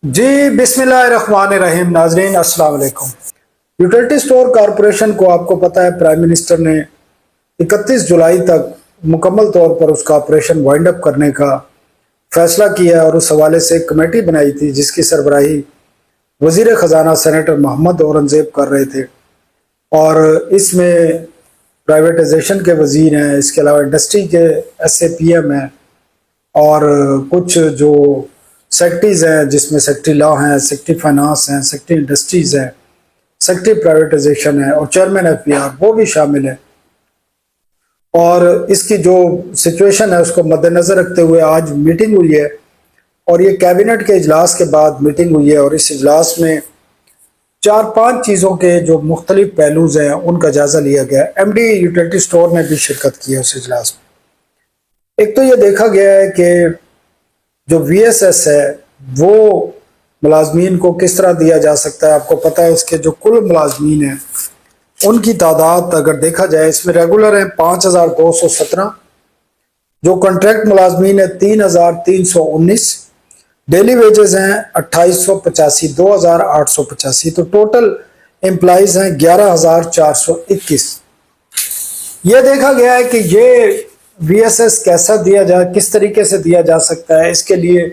जी बिस्मिल्लाहिर्रहमानिर्रहीम। नाजरीन अस्सलाम वालेकुम। यूटिलिटी स्टोर कॉरपोरेशन को आपको पता है प्राइम मिनिस्टर ने 31 जुलाई तक मुकम्मल तौर पर उसका ऑपरेशन वाइंड अप करने का फैसला किया और उस हवाले से एक कमेटी बनाई थी जिसकी सरबराही वजीर ख़जाना सेनेटर मोहम्मद औरंगज़ेब कर रहे थे। और इसमें प्राइवेटाइजेशन के वजीर हैं, इसके अलावा इंडस्ट्री के SAPM हैं और कुछ जो सेक्रेटरीज हैं जिसमें सेक्रेटरी लॉ हैं, सेक्रेटरी फाइनेंस हैं, सेक्रेटरी इंडस्ट्रीज़ हैं, सेक्रेटरी प्राइवेटाइजेशन है और चेयरमैन FPR वो भी शामिल है। और इसकी जो सिचुएशन है उसको मद्देनज़र रखते हुए आज मीटिंग हुई है और ये कैबिनेट के इजलास के बाद मीटिंग हुई है और इस इजलास में 4-5 चीज़ों के जो मुख्तलिफ पहलूज हैं उनका जायज़ा लिया गया। MD यूटिलिटी स्टोर ने भी शिरकत की है उस इजलास में। एक तो ये देखा गया है कि जो VSS है वो मुलाजमीन को किस तरह दिया जा सकता है। आपको पता है इसके जो कुल मुलाजमीन हैं उनकी तादाद अगर देखा जाए इसमें रेगुलर हैं 5217, जो कॉन्ट्रैक्ट मुलाजमीन है 3319, डेली वेजेस हैं 2885, 2885, तो टोटल एम्प्लॉइज हैं 11421। ये देखा गया है कि ये VSS कैसा दिया जाए, किस तरीके से दिया जा सकता है, इसके लिए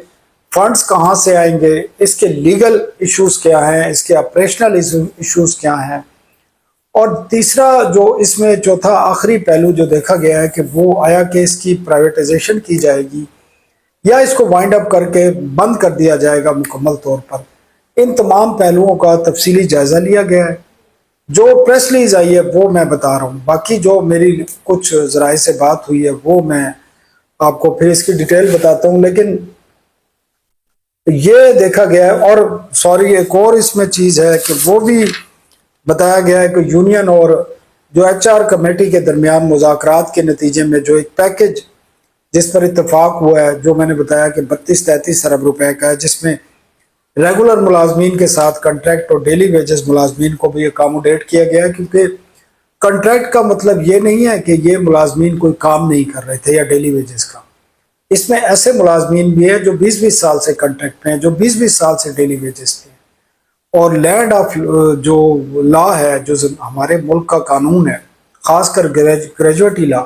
फंड्स कहाँ से आएंगे, इसके लीगल इश्यूज क्या हैं, इसके ऑपरेशनल इश्यूज क्या हैं। और तीसरा जो इसमें चौथा आखिरी पहलू जो देखा गया है कि वो आया कि इसकी प्राइवेटाइजेशन की जाएगी या इसको वाइंड अप करके बंद कर दिया जाएगा मुकम्मल तौर पर। इन तमाम पहलुओं का तफसीली जायज़ा लिया गया है। जो प्रेस रिलीज आई है वो मैं बता रहा हूँ, बाकी जो मेरी कुछ ज़राए से बात हुई है वो मैं आपको फिर इसकी डिटेल बताता हूँ। लेकिन ये देखा गया है और सॉरी एक और इसमें चीज़ है कि वो भी बताया गया है कि यूनियन और जो HR कमेटी के दरमियान मुज़ाकरात के नतीजे में जो एक पैकेज जिस पर इत्तेफाक हुआ है, जो मैंने बताया कि 32-33 अरब रुपए का है, जिसमें रेगुलर मुलाजमीन के साथ कॉन्ट्रैक्ट और डेली वेजेस मुलाजमीन को भी अकामोडेट किया गया है। क्योंकि कॉन्ट्रैक्ट का मतलब ये नहीं है कि ये मुलाजमीन कोई काम नहीं कर रहे थे या डेली वेजेस का। इसमें ऐसे मुलाजमीन भी है जो 20-20 साल से कॉन्ट्रैक्ट में हैं, जो 20-20 साल से डेली वेजेस पे। और लैंड ऑफ जो लॉ है, जो हमारे मुल्क का कानून है, ख़ासकर ग्रेजुएटी लॉ,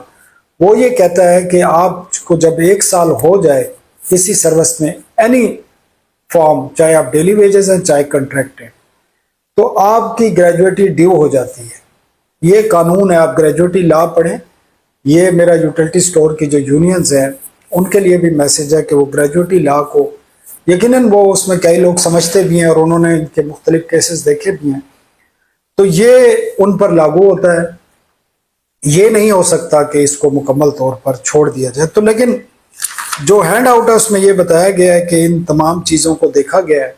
वो ये कहता है कि आपको जब 1 साल हो जाए किसी सर्विस में एनी फॉर्म, चाहे आप डेली वेजेस हैं चाहे कॉन्ट्रैक्ट हैं, तो आपकी ग्रेजुएटी ड्यू हो जाती है। ये कानून है, आप ग्रेजुएटी लॉ पढ़ें। ये मेरा यूटिलिटी स्टोर की जो यूनियंस हैं उनके लिए भी मैसेज है कि वो ग्रेजुएटी लॉ को यकीनन वो उसमें कई लोग समझते भी हैं और उन्होंने इनके मुख्तलिफ केसेस देखे भी हैं, तो ये उन पर लागू होता है। ये नहीं हो सकता कि इसको मुकम्मल तौर पर छोड़ दिया जाए। तो लेकिन जो हैंड आउट है उसमें ये बताया गया है कि इन तमाम चीज़ों को देखा गया है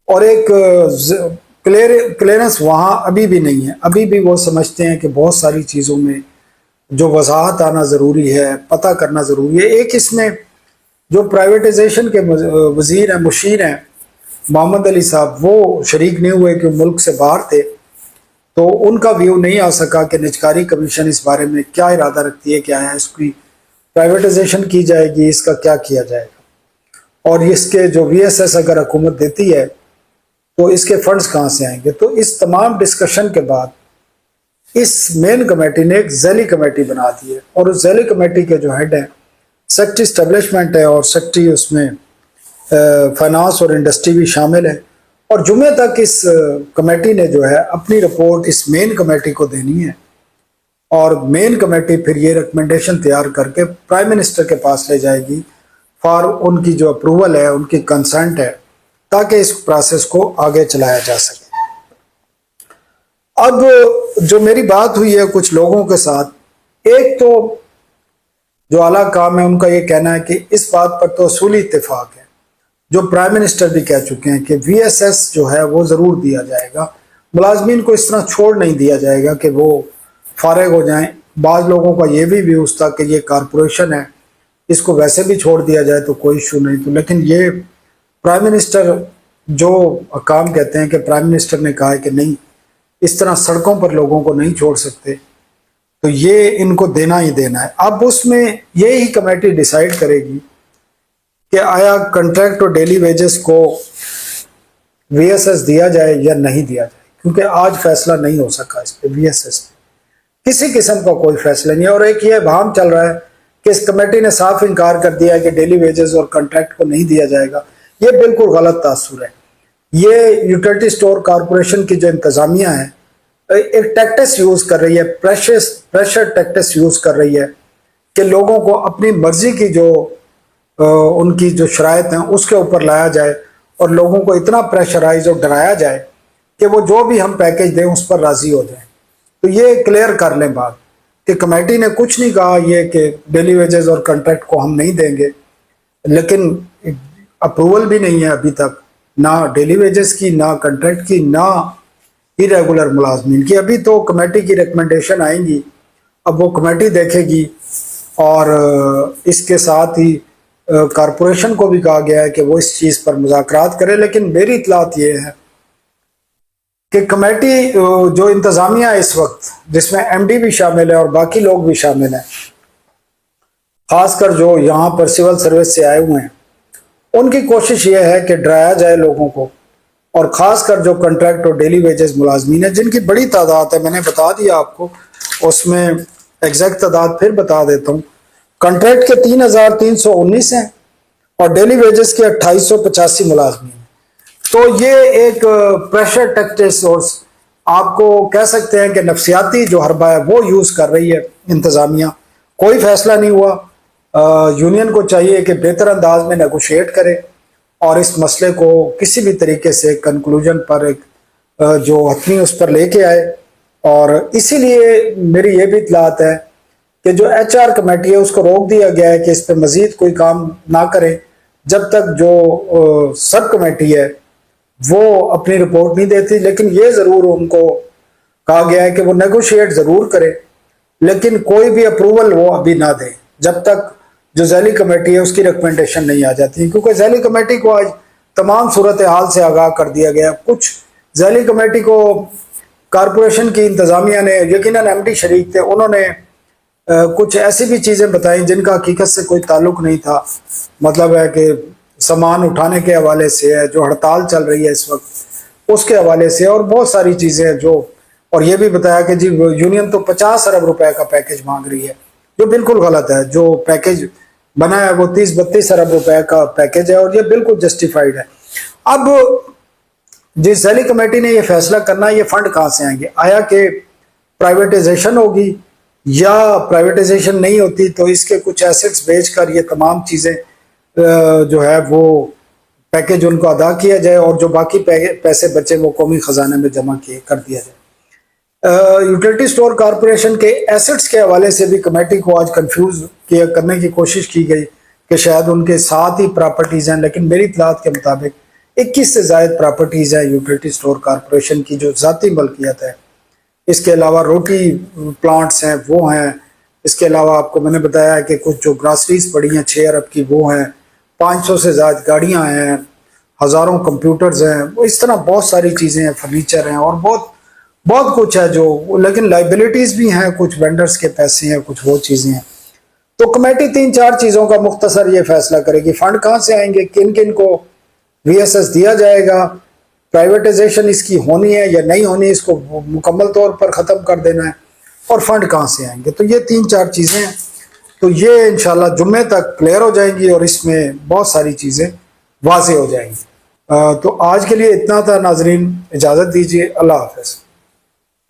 और एक क्लियरेंस वहाँ अभी भी नहीं है। अभी भी वो समझते हैं कि बहुत सारी चीज़ों में जो वजाहत आना ज़रूरी है, पता करना ज़रूरी है। एक इसमें जो प्राइवेटाइजेशन के वज़ीर हैं, मुशीर हैं, मोहम्मद अली साहब, वो शरीक नहीं हुए कि मुल्क से बाहर थे, तो उनका व्यू नहीं आ सका कि निजकारी कमीशन इस बारे में क्या इरादा रखती है, क्या है, इसकी प्राइवेटाइजेशन की जाएगी, इसका क्या किया जाएगा, और इसके जो VSS अगर हुकूमत देती है तो इसके फंड्स कहाँ से आएंगे। तो इस तमाम डिस्कशन के बाद इस मेन कमेटी ने एक ज़ैली कमेटी बना दी है और उस ज़ैली कमेटी के जो हेड हैं सेक्रेटरी इस्टेब्लिशमेंट है और सेक्रेटरी उसमें फाइनेंस और इंडस्ट्री भी शामिल है। और जुमे तक इस कमेटी ने जो है अपनी रिपोर्ट इस मेन कमेटी को देनी है और मेन कमेटी फिर ये रिकमेंडेशन तैयार करके प्राइम मिनिस्टर के पास ले जाएगी फॉर उनकी जो अप्रूवल है, उनकी कंसेंट है, ताकि इस प्रोसेस को आगे चलाया जा सके। अब जो मेरी बात हुई है कुछ लोगों के साथ, एक तो जो आला काम है उनका ये कहना है कि इस बात पर तो असूली इत्तेफाक है, जो प्राइम मिनिस्टर भी कह चुके हैं कि VSS जो है वो ज़रूर दिया जाएगा, मुलाजमीन को इस तरह छोड़ नहीं दिया जाएगा कि वो फारिग हो जाएं। बाज़ लोगों का ये भी व्यूज़ था कि ये कॉरपोरेशन है, इसको वैसे भी छोड़ दिया जाए तो कोई इशू नहीं। तो लेकिन ये प्राइम मिनिस्टर जो काम कहते हैं कि प्राइम मिनिस्टर ने कहा है कि नहीं, इस तरह सड़कों पर लोगों को नहीं छोड़ सकते, तो ये इनको देना ही देना है। अब उसमें ये ही कमेटी डिसाइड करेगी कि आया कॉन्ट्रैक्ट और डेली वेजेस को VSS دیا جائے یا نہیں دیا جائے، کیونکہ آج فیصلہ نہیں ہو سکا اس پہ VSS کسی قسم کا کوئی فیصلہ نہیں ہے۔ اور ایک یہ بہام چل رہا ہے کہ اس کمیٹی نے صاف انکار کر دیا ہے کہ ڈیلی ویجز اور کنٹریکٹ کو نہیں دیا جائے گا، یہ بالکل غلط تاثر ہے۔ یہ یوٹیلٹی سٹور کارپوریشن کی جو انتظامیہ ہے ایک ٹیکٹس یوز کر رہی ہے، پریشر ٹیکٹس یوز کر رہی ہے کہ لوگوں کو اپنی مرضی کی جو ان کی جو شرائط ہیں اس کے اوپر لایا جائے اور لوگوں کو اتنا پریشرائز اور ڈرایا جائے کہ وہ جو بھی ہم پیکج دیں اس پر راضی ہو جائیں۔ تو یہ کلیئر کر لیں بات کہ کمیٹی نے کچھ نہیں کہا یہ کہ ڈیلی ویجز اور کنٹریکٹ کو ہم نہیں دیں گے، لیکن اپروول بھی نہیں ہے ابھی تک، نہ ڈیلی ویجز کی، نہ کنٹریکٹ کی، نہ ریگولر ملازمین کی۔ ابھی تو کمیٹی کی ریکمنڈیشن آئیں گی، اب وہ کمیٹی دیکھے گی، اور اس کے ساتھ ہی کارپوریشن کو بھی کہا گیا ہے کہ وہ اس چیز پر مذاکرات کرے۔ لیکن میری اطلاعات یہ ہے کہ کمیٹی جو انتظامیہ ہے اس وقت، جس میں MD بھی شامل ہے اور باقی لوگ بھی شامل ہیں، خاص کر جو یہاں پر سول سروس سے آئے ہوئے ہیں، ان کی کوشش یہ ہے کہ ڈرایا جائے لوگوں کو، اور خاص کر جو کنٹریکٹ اور ڈیلی ویجز ملازمین ہیں جن کی بڑی تعداد ہے، میں نے بتا دیا آپ کو، اس میں ایگزیکٹ تعداد پھر بتا دیتا ہوں۔ کنٹریکٹ کے 3319 ہیں اور ڈیلی ویجز کے 2885 ملازمین ہیں۔ تو یہ ایک پریشر ٹیکٹس اور آپ کو کہہ سکتے ہیں کہ نفسیاتی جو حربہ ہے وہ یوز کر رہی ہے انتظامیہ۔ کوئی فیصلہ نہیں ہوا، یونین کو چاہیے کہ بہتر انداز میں نیگوشیٹ کرے اور اس مسئلے کو کسی بھی طریقے سے کنکلوژن پر ایک جو حتمی اس پر لے کے آئے۔ اور اسی لیے میری یہ بھی اطلاعات ہے کہ جو HR کمیٹی ہے اس کو روک دیا گیا ہے کہ اس پہ مزید کوئی کام نہ کرے جب تک جو سب کمیٹی ہے وہ اپنی رپورٹ نہیں دیتی۔ لیکن یہ ضرور ان کو کہا گیا ہے کہ وہ نیگوشیٹ ضرور کرے، لیکن کوئی بھی اپروول وہ ابھی نہ دے جب تک جو ذیلی کمیٹی ہے اس کی ریکمنڈیشن نہیں آ جاتی، کیونکہ ذیلی کمیٹی کو آج تمام صورتحال سے آگاہ کر دیا گیا۔ کچھ ذیلی کمیٹی کو کارپوریشن کی انتظامیہ نے، یقیناً MD شریک تھے، انہوں نے کچھ ایسی بھی چیزیں بتائیں جن کا حقیقت سے کوئی تعلق نہیں تھا، مطلب ہے کہ سامان اٹھانے کے حوالے سے ہے، جو ہڑتال چل رہی ہے اس وقت اس کے حوالے سے، اور بہت ساری چیزیں ہیں جو، اور یہ بھی بتایا کہ جی یونین تو 50 ارب روپے کا پیکج مانگ رہی ہے، جو بالکل غلط ہے۔ جو پیکج بنا ہے وہ 30-32 ارب روپے کا پیکج ہے اور یہ بالکل جسٹیفائیڈ ہے۔ اب جس ذیلی کمیٹی نے یہ فیصلہ کرنا ہے یہ فنڈ کہاں سے آئیں گے، آیا کہ پرائیویٹائزیشن ہوگی یا پرائیویٹائزیشن نہیں ہوتی تو اس کے کچھ ایسٹس بیچ کر یہ تمام چیزیں جو ہے وہ پیکج ان کو ادا کیا جائے اور جو باقی پیسے بچے وہ قومی خزانے میں جمع کر دیا جائے۔ یوٹیلٹی سٹور کارپوریشن کے ایسٹس کے حوالے سے بھی کمیٹی کو آج کنفیوز کرنے کی کوشش کی گئی کہ شاید ان کے ساتھ ہی پراپرٹیز ہیں، لیکن میری اطلاعات کے مطابق 21 سے زائد پراپرٹیز ہیں یوٹیلٹی سٹور کارپوریشن کی جو ذاتی ملکیت ہے۔ اس کے علاوہ روٹی پلانٹس ہیں وہ ہیں، اس کے علاوہ آپ کو میں نے بتایا کہ کچھ جو گراسریز پڑی ہیں 6 ارب کی وہ ہیں، 500 سے زائد گاڑیاں ہیں، ہزاروں کمپیوٹرز ہیں، اس طرح بہت ساری چیزیں ہیں، فرنیچر ہیں اور بہت کچھ ہے جو، لیکن لائبلٹیز بھی ہیں، کچھ وینڈرز کے پیسے ہیں، کچھ وہ چیزیں ہیں۔ تو کمیٹی 3-4 چیزوں کا مختصر یہ فیصلہ کرے گی، فنڈ کہاں سے آئیں گے، کن کن کو VSS دیا جائے گا، پرائیویٹائزیشن اس کی ہونی ہے یا نہیں ہونی، اس کو مکمل طور پر ختم کر دینا ہے، اور فنڈ کہاں سے آئیں گے۔ تو یہ 3-4 چیزیں ہیں، تو یہ انشاءاللہ جمعے تک کلیئر ہو جائیں گی اور اس میں بہت ساری چیزیں واضح ہو جائیں گی۔ تو آج کے لیے اتنا تھا ناظرین، اجازت دیجیے، اللہ حافظ۔